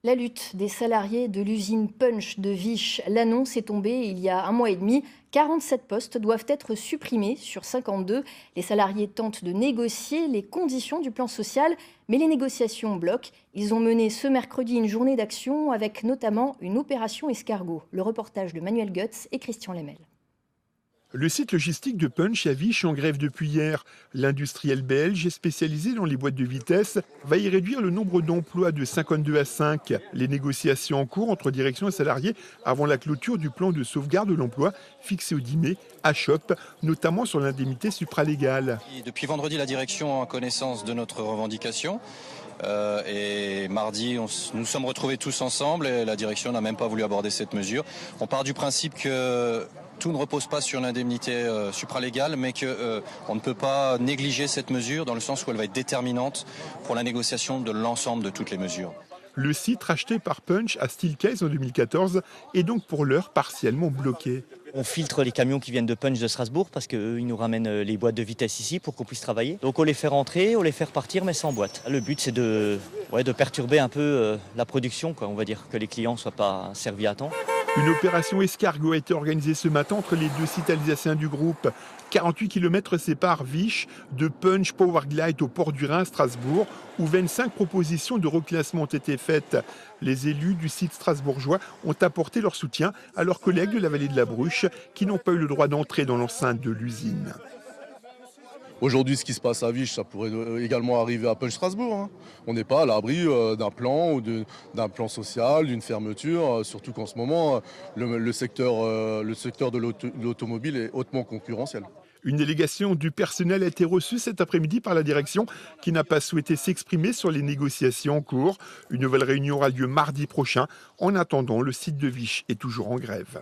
La lutte des salariés de l'usine Punch de Viche. L'annonce est tombée il y a un mois et demi. 47 postes doivent être supprimés sur 52. Les salariés tentent de négocier les conditions du plan social, mais les négociations bloquent. Ils ont mené ce mercredi une journée d'action avec notamment une opération escargot. Le reportage de Manuel Goetz et Christian Lemel. Le site logistique de Punch à Viche est en grève depuis hier. L'industriel belge, spécialisé dans les boîtes de vitesse, va y réduire le nombre d'emplois de 52 à 5. Les négociations en cours entre direction et salariés avant la clôture du plan de sauvegarde de l'emploi fixé au 10 mai à Chope, notamment sur l'indemnité supralégale. Depuis vendredi, la direction a connaissance de notre revendication. Et mardi, nous sommes retrouvés tous ensemble et la direction n'a même pas voulu aborder cette mesure. On part du principe que tout ne repose pas sur l'indemnité supralégale, mais qu'on ne peut pas négliger cette mesure dans le sens où elle va être déterminante pour la négociation de l'ensemble de toutes les mesures. Le site racheté par Punch à Steelcase en 2014 est donc pour l'heure partiellement bloqué. On filtre les camions qui viennent de Punch de Strasbourg parce qu'eux, ils nous ramènent les boîtes de vitesse ici pour qu'on puisse travailler. Donc on les fait rentrer, on les fait repartir, mais sans boîte. Le but, c'est de perturber un peu la production, quoi, on va dire, que les clients ne soient pas servis à temps. Une opération escargot a été organisée ce matin entre les deux sites alsaciens du groupe. 48 km séparent Viche de Punch Powerglide au port du Rhin, Strasbourg, où 25 propositions de reclassement ont été faites. Les élus du site strasbourgeois ont apporté leur soutien à leurs collègues de la vallée de la Bruche, qui n'ont pas eu le droit d'entrer dans l'enceinte de l'usine. Aujourd'hui, ce qui se passe à Viche, ça pourrait également arriver à Punch Strasbourg. Hein. On n'est pas à l'abri d'un plan ou d'un plan social, d'une fermeture, surtout qu'en ce moment, le secteur de l'automobile est hautement concurrentiel. Une délégation du personnel a été reçue cet après-midi par la direction qui n'a pas souhaité s'exprimer sur les négociations en cours. Une nouvelle réunion aura lieu mardi prochain. En attendant, le site de Viche est toujours en grève.